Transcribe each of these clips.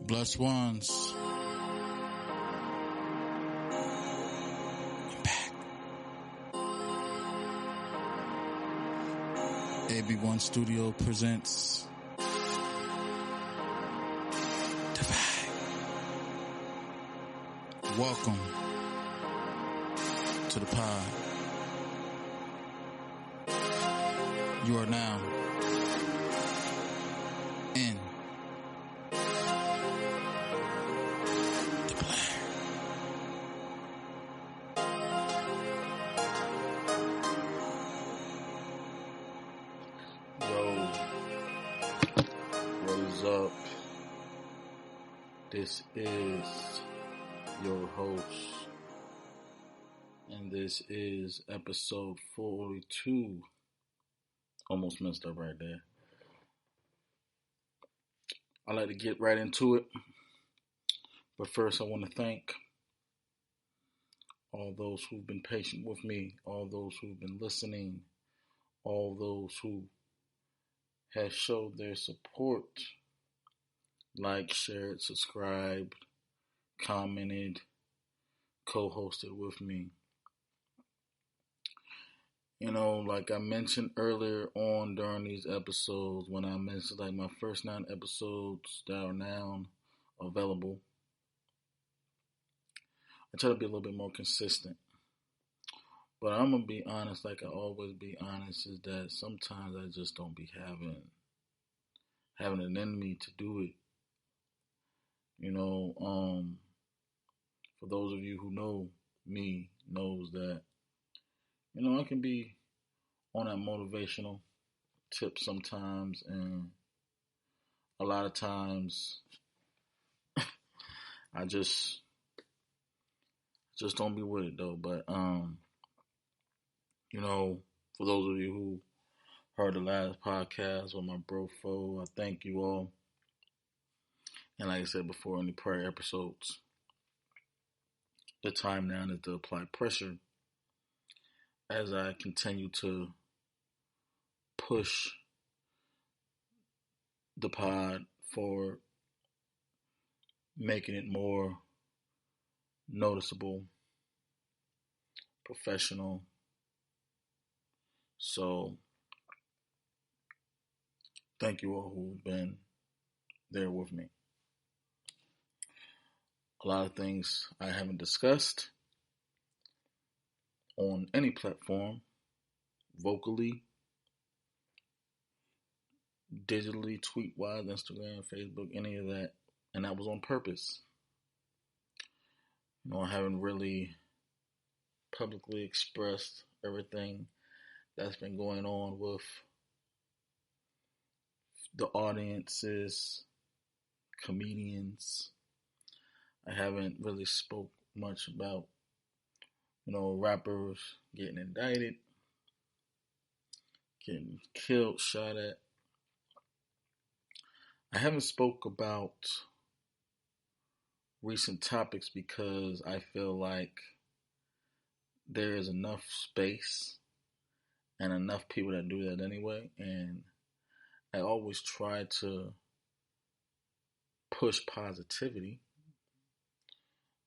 Blessed ones. I'm back. AB1 Studio presents Divide. Welcome to the pod. You are now in the Blakkk. Yo, what is up? This is your host, and this is episode 42. Almost messed up right there. I like to get right into it. But first, I want to thank all those who've been patient with me, all those who've been listening, all those who have showed their support, liked, shared, subscribed, commented, co-hosted with me. You know, like I mentioned earlier on during these episodes, when I mentioned like my first 9 episodes that are now available, I try to be a little bit more consistent. But I'm going to be honest, like I always be honest, is that sometimes I just don't be having it in me to do it. You know, for those of you who know me, knows that, you know, I can be on that motivational tip sometimes, and a lot of times I just don't be with it though. But you know, for those of you who heard the last podcast with my bro Fo, I thank you all. And like I said before in the prior episodes, the time now is to apply pressure as I continue to push the pod for making it more noticeable, professional. So thank you all who've been there with me. A lot of things I haven't discussed on any platform, vocally, digitally, tweet-wise, Instagram, Facebook, any of that. And that was on purpose. You know, I haven't really publicly expressed everything that's been going on with the audiences, comedians. I haven't really spoke much about, you know, rappers getting indicted, getting killed, shot at. I haven't spoke about recent topics because I feel like there is enough space and enough people that do that anyway, and I always try to push positivity,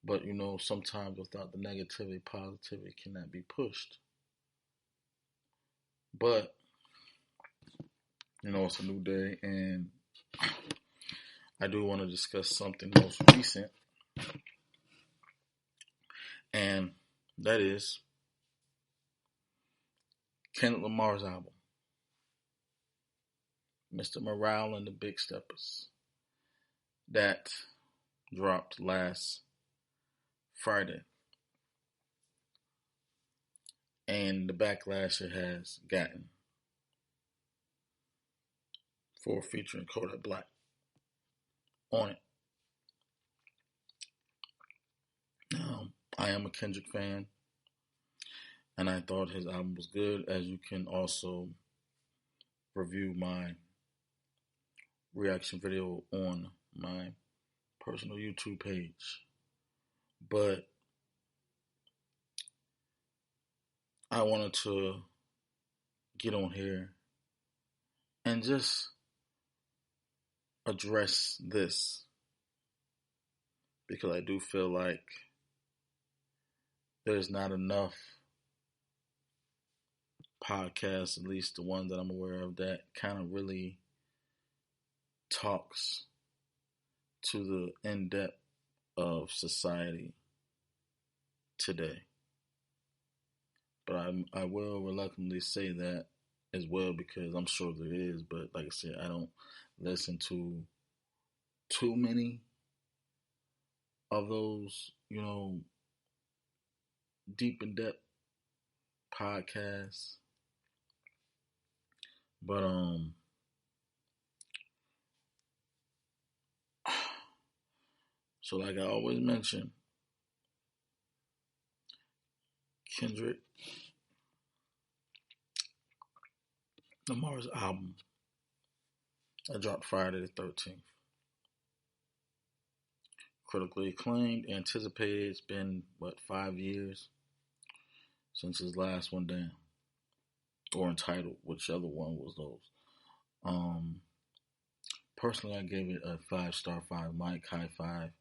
but you know, sometimes without the negativity, positivity cannot be pushed. But you know, it's a new day, and I do want to discuss something most recent, and that is Kendrick Lamar's album, Mr. Morale and the Big Steppers, that dropped last Friday, and the backlash it has gotten for featuring Kodak Black on it. I am a Kendrick fan, and I thought his album was good. As you can also review my reaction video on my personal YouTube page. But I wanted to get on here and just address this. because I do feel like there's not enough podcasts, at least the ones that I'm aware of, that kind of really talks to the in depth of society today. But I will reluctantly say that as well because I'm sure there is. But like I said, I don't listen to too many of those, deep in depth podcasts. But so like I always mention, Kendrick Lamar's album that dropped Friday the 13th. Critically acclaimed, anticipated. It's been, 5 years since his last one down. Or entitled, whichever one was those. Um, Personally, I gave it a 5 star, 5 mic, high five.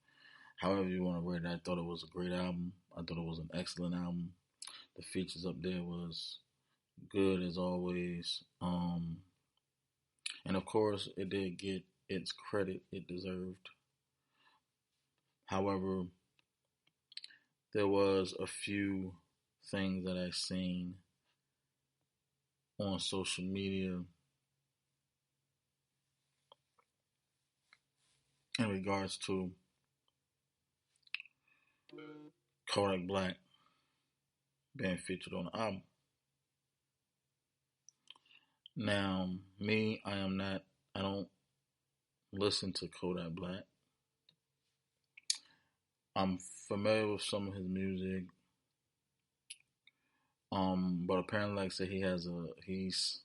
However you want to rate it, I thought it was a great album. I thought it was an excellent album. The features up there was good as always. And of course, it did get its credit it deserved. However, there was a few things that I seen on social media in regards to Kodak Black being featured on the album. Now, me, I don't listen to Kodak Black. I'm familiar with some of his music. But apparently, like I said, he's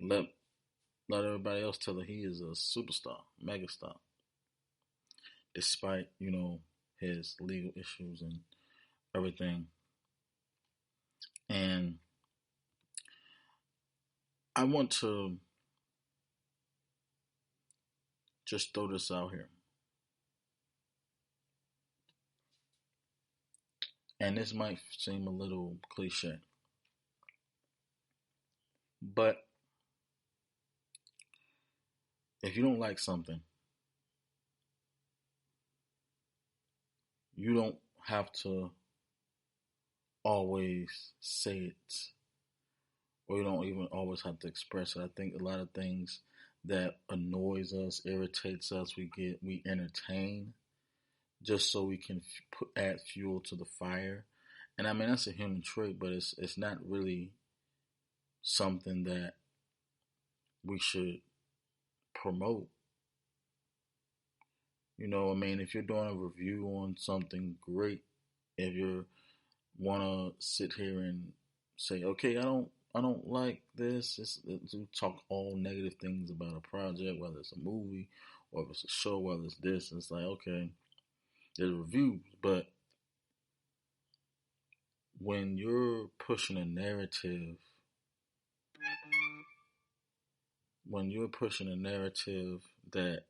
let let everybody else tell it he is a superstar, megastar, despite his legal issues and everything. And I want to just throw this out here, and this might seem a little cliche, but if you don't like something, you don't have to always say it, or you don't even always have to express it. I think a lot of things that annoys us, irritates us, we entertain just so we can add fuel to the fire. And I mean that's a human trait, but it's not really something that we should promote. I mean, if you're doing a review on something, great. If you want to sit here and say, okay, I don't like this. You talk all negative things about a project, whether it's a movie or if it's a show, whether it's this. It's like, okay, there's reviews, but when you're pushing a narrative, when you're pushing a narrative that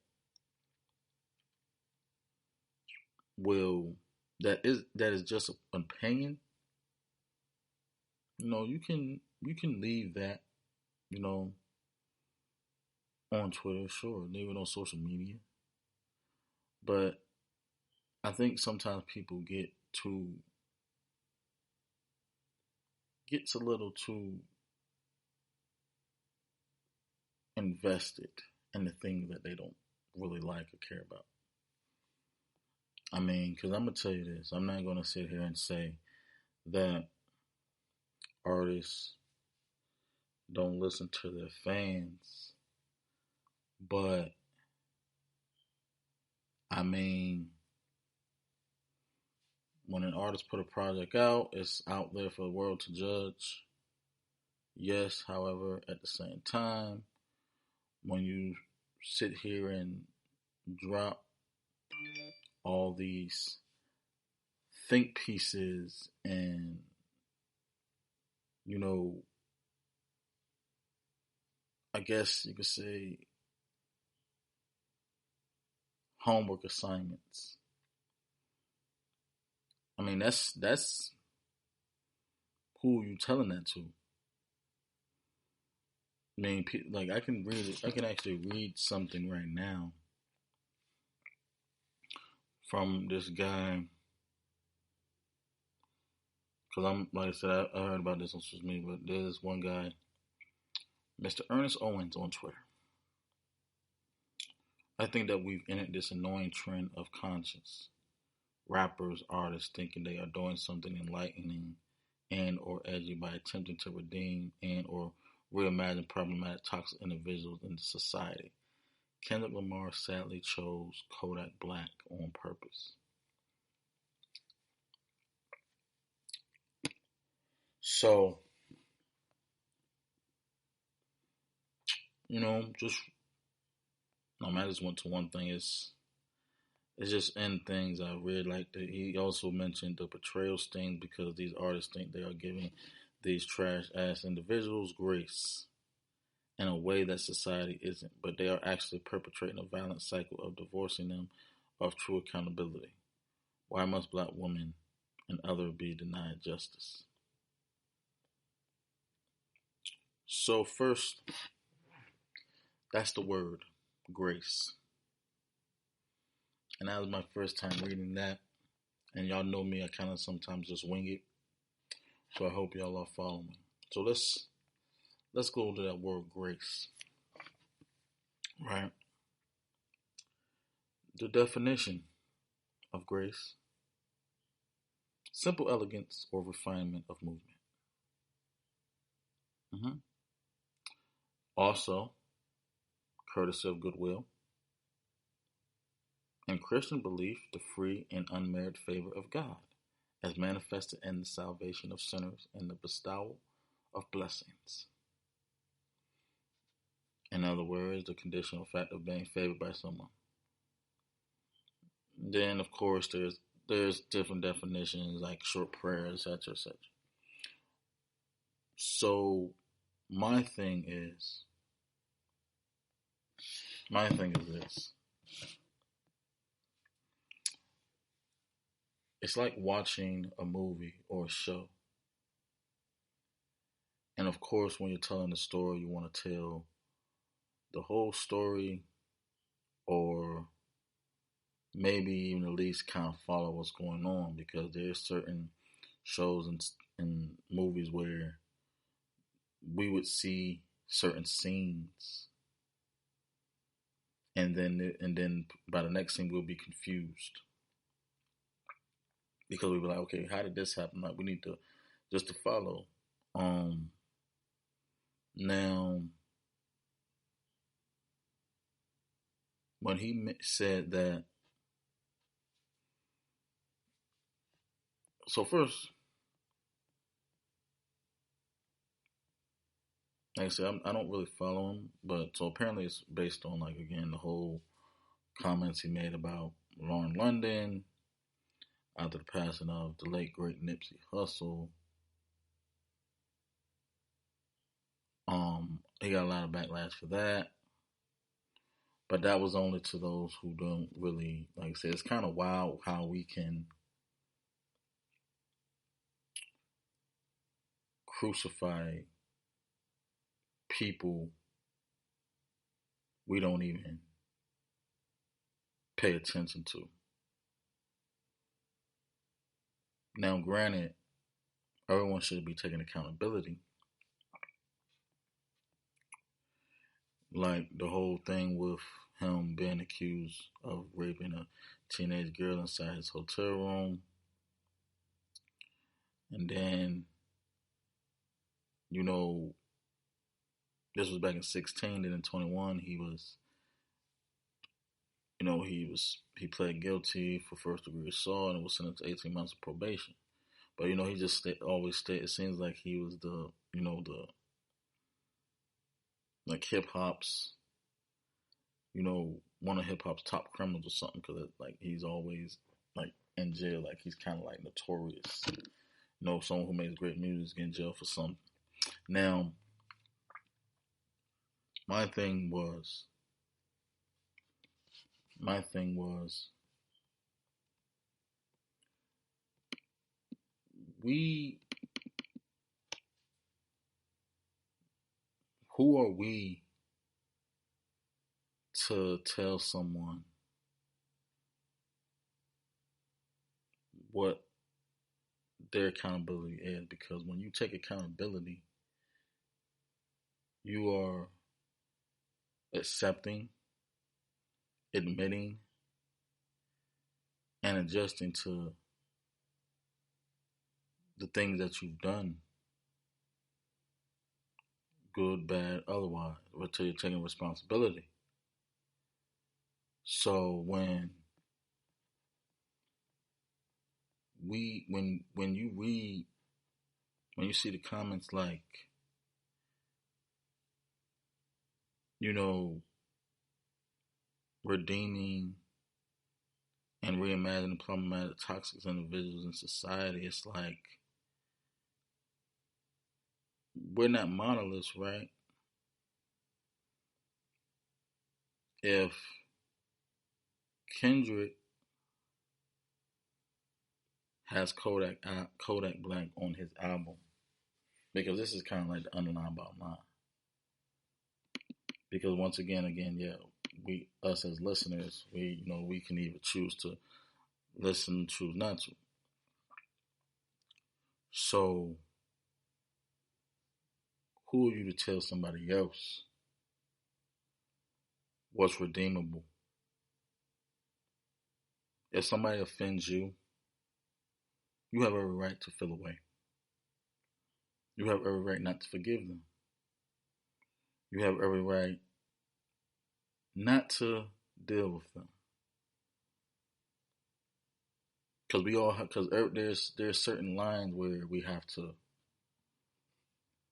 will that is just an opinion, you can leave that, you know, on Twitter, sure, leave it on social media. But I think sometimes people gets a little too invested in the things that they don't really like or care about. I mean, because I'm gonna tell you this, I'm not gonna sit here and say that artists don't listen to their fans, but I mean, when an artist put a project out, it's out there for the world to judge. Yes, however, at the same time, when you sit here and drop all these think pieces and, you know, I guess you could say homework assignments. I mean, that's who you telling that to. I mean, like I can read it. I can actually read something right now from this guy because I'm like I said, I heard about this on social media, but there's one guy, Mr. Ernest Owens on Twitter. I think that we've entered this annoying trend of conscious rappers, artists thinking they are doing something enlightening and or edgy by attempting to redeem and or reimagine problematic toxic individuals in society. Kendrick Lamar sadly chose Kodak Black on purpose. So, just no matter just went to one thing. It's just in things I read. Like he also mentioned the betrayal sting because these artists think they are giving these trash ass individuals grace in a way that society isn't, but they are actually perpetrating a violent cycle of divorcing them of true accountability. Why must black women and others be denied justice? So first, that's the word, grace. And that was my first time reading that. And y'all know me, I kind of sometimes just wing it. So I hope y'all are following me. So let's go to that word grace. Right? The definition of grace: simple elegance or refinement of movement. hmm Also, courtesy of goodwill. In Christian belief, the free and unmerited favor of God, as manifested in the salvation of sinners and the bestowal of blessings. In other words, the conditional fact of being favored by someone. Then, of course, there's different definitions like short prayer, etc., etc. So, my thing is, my thing is this: it's like watching a movie or a show, and of course, when you're telling the story, you want to tell the whole story, or maybe even at least kind of follow what's going on because there's certain shows and movies where we would see certain scenes and then by the next scene we'll be confused because we'll be like, okay, how did this happen? Like we need to just to follow. Um Now when he said that, so first, like I said, I don't really follow him, but so apparently it's based on like again the whole comments he made about Lauren London after the passing of the late great Nipsey Hussle. He got a lot of backlash for that, but that was only to those who don't really, like I said. It's kind of wild how we can crucify people we don't even pay attention to. Now, granted, everyone should be taking accountability. Like the whole thing with him being accused of raping a teenage girl inside his hotel room. And then, you know, this was back in 16, then in 21, he pled guilty for first degree assault and was sentenced to 18 months of probation. But, he just always stayed, it seems like he was like hip hop's, one of hip hop's top criminals or something because, like, he's always, like, in jail. Like, he's kind of, like, notorious. Someone who makes great music in jail for something. Now, my thing was, my thing was we who are we to tell someone what their accountability is? Because when you take accountability, you are accepting, admitting, and adjusting to the things that you've done, good, bad, otherwise, until you're taking responsibility. So when you read, when you see the comments like, you know, redeeming and reimagining problematic toxic individuals in society, it's like we're not monoliths, right? If Kendrick has Kodak Black on his album, because this is kind of like the underline about mine. Because once again, yeah, we us as listeners, we can either choose to listen, choose not to. So who are you to tell somebody else what's redeemable? If somebody offends you, you have every right to feel away. You have every right not to forgive them. You have every right not to deal with them. Because we all have, because there's certain lines where we have to,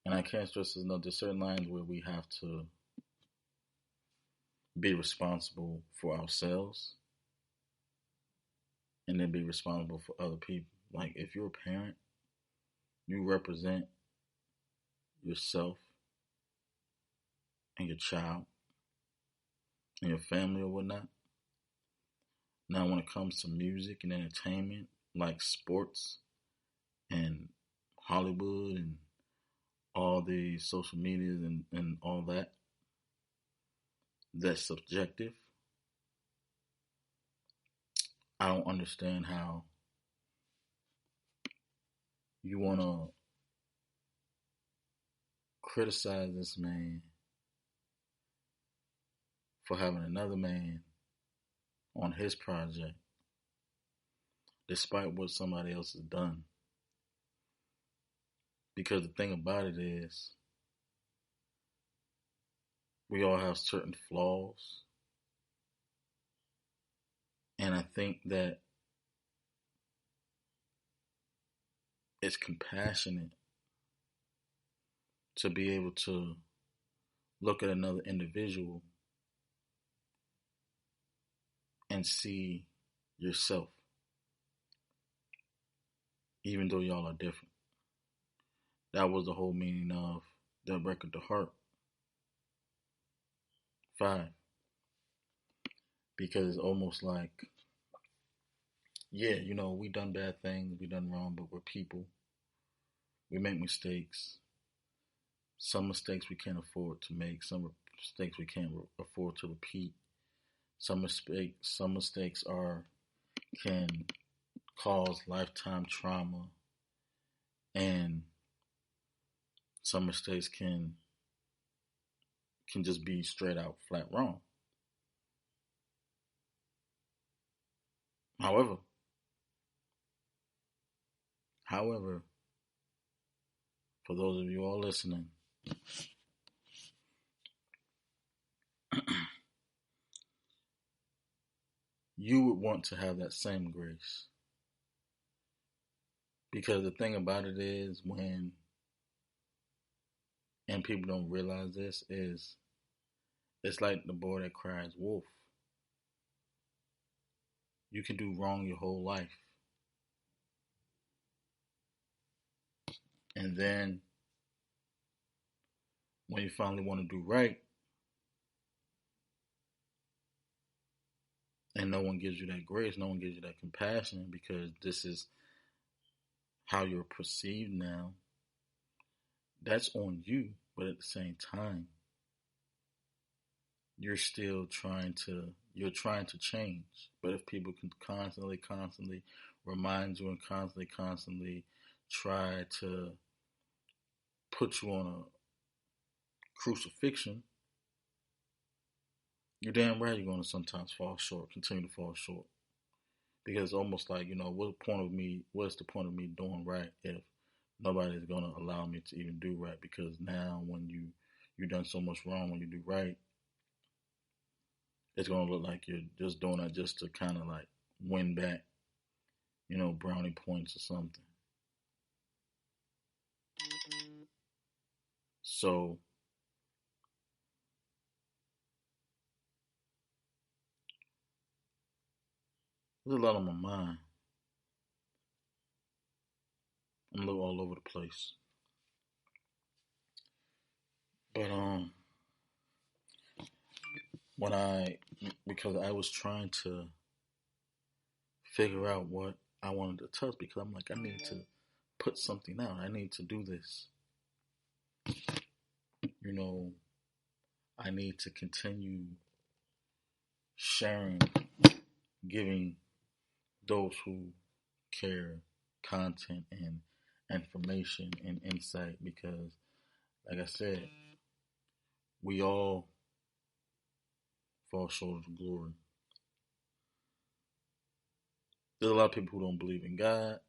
and I can't stress this enough. There's certain lines where we have to be responsible for ourselves, and then be responsible for other people. Like if you're a parent, you represent yourself and your child and your family or whatnot. Now, when it comes to music and entertainment, like sports and Hollywood and all the social medias and all that, that's subjective. I don't understand how you want to criticize this man for having another man on his project despite what somebody else has done. Because the thing about it is, we all have certain flaws. And I think that it's compassionate to be able to look at another individual and see yourself, even though y'all are different. That was the whole meaning of the record, The Heart 5. Because it's almost like, yeah, we done bad things, we done wrong, but we're people. We make mistakes. Some mistakes we can't afford to make. Some mistakes we can't afford to repeat. Some mistakes can cause lifetime trauma, and some mistakes can just be straight out flat wrong. However, however, for those of you all listening, you would want to have that same grace. Because the thing about it is, and people don't realize this, is it's like the boy that cries wolf. You can do wrong your whole life. And then when you finally want to do right, no one gives you that grace, no one gives you that compassion because this is how you're perceived now. That's on you, but at the same time, you're trying to change. But if people can constantly remind you and constantly try to put you on a crucifixion, you're damn right you're going to sometimes fall short, continue to fall short. Because it's almost like, what's the point of me doing right if nobody's going to allow me to even do right? Because now when you've done so much wrong, when you do right, it's going to look like you're just doing it just to kind of like win back, brownie points or something. So there's a lot on my mind. I'm a little all over the place. But when I because I was trying to figure out what I wanted to touch because I'm like I need to put something out. I need to do this. You know, I need to continue sharing, giving those who care content and information and insight because like I said, we all fall short of glory. There's a lot of people who don't believe in God,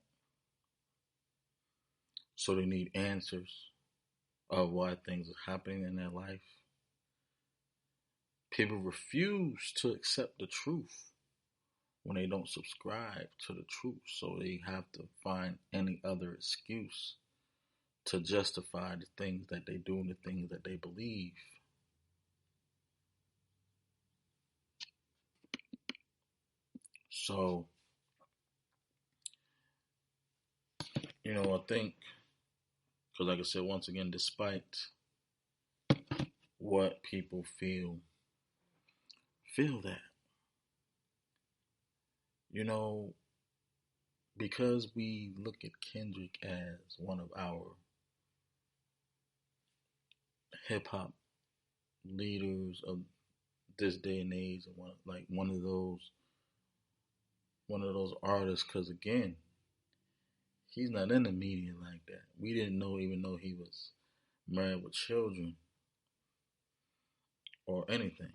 so they need answers of why things are happening in their life. People refuse to accept the truth when they don't subscribe to the truth, so they have to find any other excuse to justify the things that they do and the things that they believe. So, I think, because like I said, once again, despite what people feel that, you know, because we look at Kendrick as one of our hip hop leaders of this day and age, and one of those artists. Because again, he's not in the media like that. We didn't even know he was married with children or anything.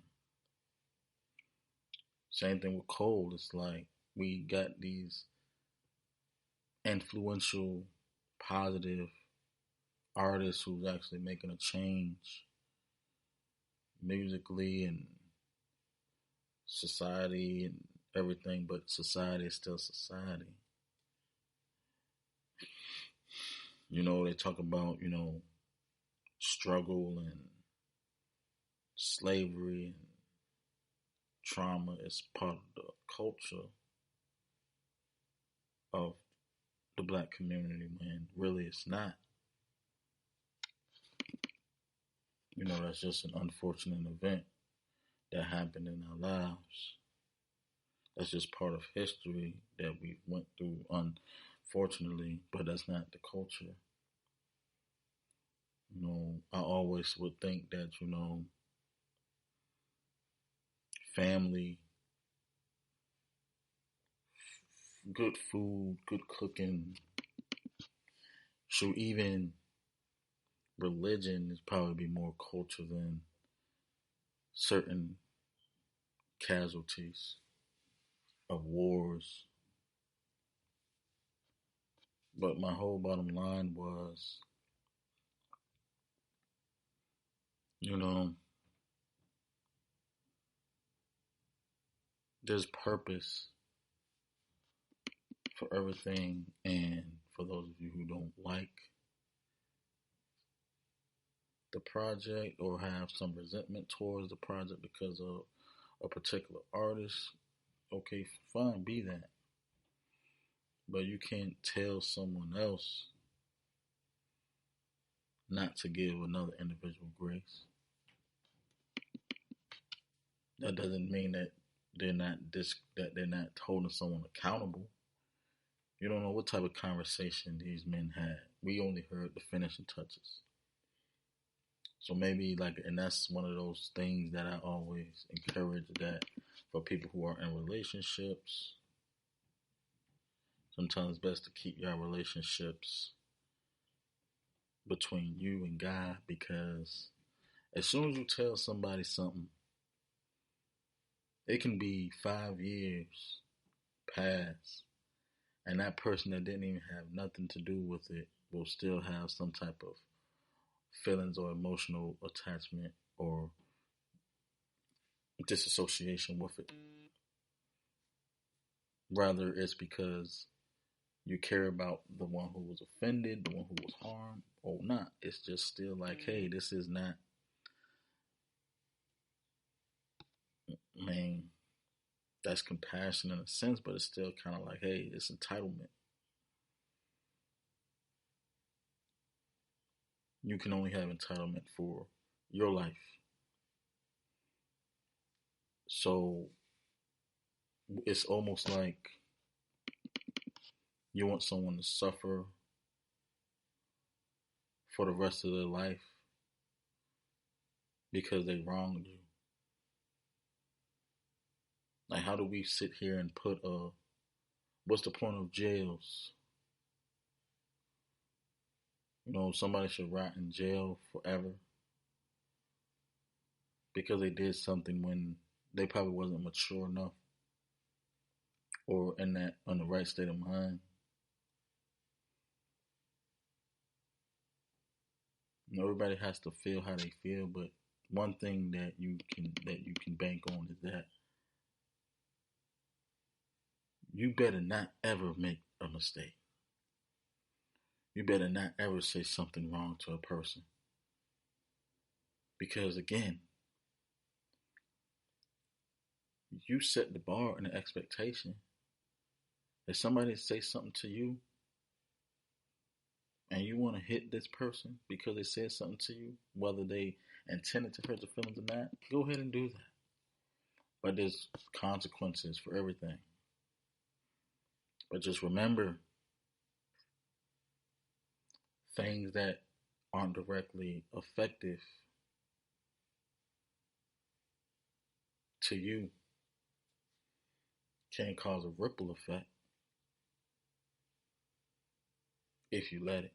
Same thing with Cole. It's like we got these influential, positive artists who's actually making a change musically and society and everything, but society is still society. They talk about, struggle and slavery and trauma is part of the culture of the black community, man. Really, it's not. That's just an unfortunate event that happened in our lives. That's just part of history that we went through, unfortunately, but that's not the culture. I always would think that, family, good food, good cooking, should even religion is probably be more culture than certain casualties of wars. But my whole bottom line was, you know, there's purpose for everything. And for those of you who don't like the project or have some resentment towards the project because of a particular artist, okay, fine, be that. But you can't tell someone else not to give another individual grace. That doesn't mean that that they're not holding someone accountable. You don't know what type of conversation these men had. We only heard the finishing touches. So maybe like, and that's one of those things that I always encourage, that for people who are in relationships, sometimes it's best to keep your relationships between you and God, because as soon as you tell somebody something, it can be 5 years past, and that person that didn't even have nothing to do with it will still have some type of feelings or emotional attachment or disassociation with it. Rather, it's because you care about the one who was offended, the one who was harmed, or not. It's just still like, hey, this is not, man, that's compassion in a sense, but it's still kind of like, hey, it's entitlement. You can only have entitlement for your life. So it's almost like you want someone to suffer for the rest of their life because they wronged you. Like, how do we sit here and put what's the point of jails? Somebody should rot in jail forever because they did something when they probably wasn't mature enough or on the right state of mind. Everybody has to feel how they feel, but one thing that you can bank on is that you better not ever make a mistake. You better not ever say something wrong to a person. Because again, you set the bar and the expectation. If somebody say something to you and you want to hit this person because they said something to you, whether they intended to hurt your feelings or not, go ahead and do that. But there's consequences for everything. But just remember, things that aren't directly effective to you can cause a ripple effect if you let it.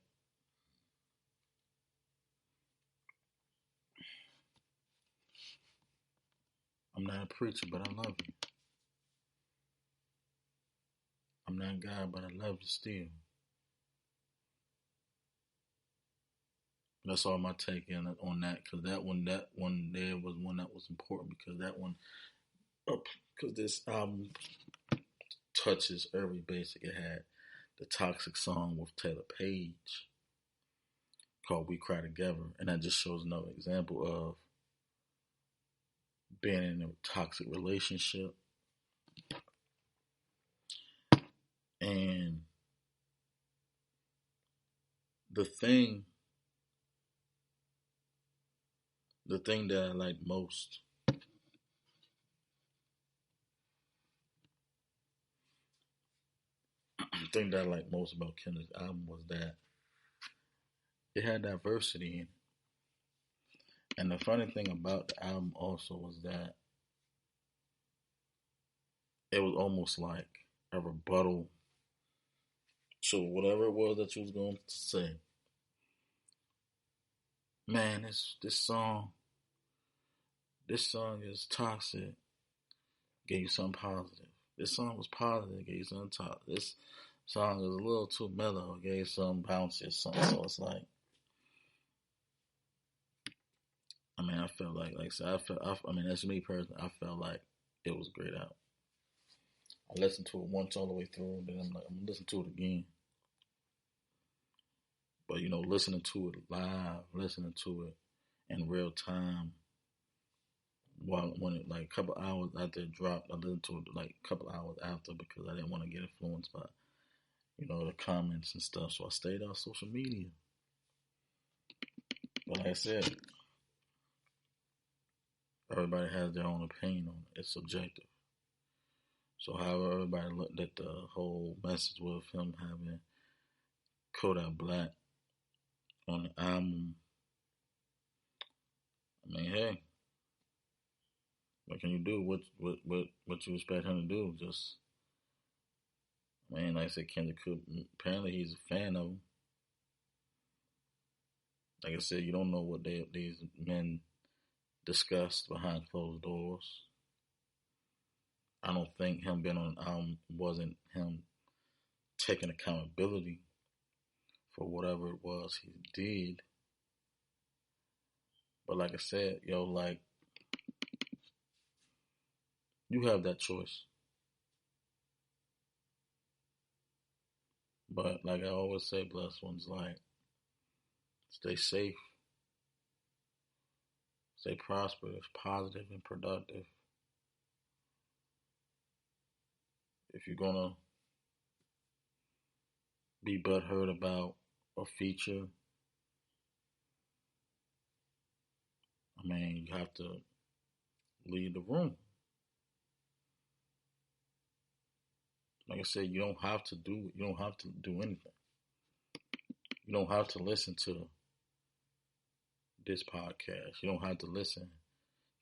I'm not a preacher, but I love you. I'm not God, but I love you still. That's all my take on that, because that one there was one that was important, because that one, because this album touches every basic. It had the Toxic song with Taylor Page called "We Cry Together," and that just shows another example of being in a toxic relationship. And the thing, the thing that I like most, the thing that I like most about Kendrick's album was that it had diversity in it. And the funny thing about the album also was that it was almost like a rebuttal to whatever it was that you was going to say. Man, this song is toxic. Gave you something positive. This song was positive. Gave you something toxic. This song is a little too mellow. Gave you something bouncy or something. So it's like, I mean, I felt like I said, I mean, that's me personally. I felt like it was a great album. I listened to it once all the way through, and then I'm like, I'm gonna listen to it again. But listening to it live, listening to it in real time, while when it like a couple hours after it dropped, I listened to it like a couple hours after because I didn't want to get influenced by the comments and stuff. So I stayed off social media. But like I said, everybody has their own opinion on it. It's subjective. So, however, everybody looked at the whole message with him having Kodak Black on the album. I mean, hey, what can you do? What you expect him to do? Just, I mean, like I said, Kendrick could, apparently he's a fan of him. Like I said, you don't know what these men discussed behind closed doors. I don't think him being on an album wasn't him taking accountability for whatever it was he did. But like I said, yo, like, you have that choice. But like I always say, blessed ones, like, stay safe, stay prosperous, positive, and productive. If you're gonna be butthurt about a feature, I mean, you have to leave the room. Like I said, you don't have to do anything. You don't have to listen to this podcast. You don't have to listen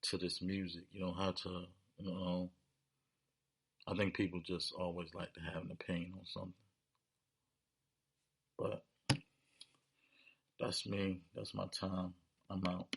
to this music. You don't have to, you know. I think people just always like to have an opinion on something. But that's me. That's my time. I'm out.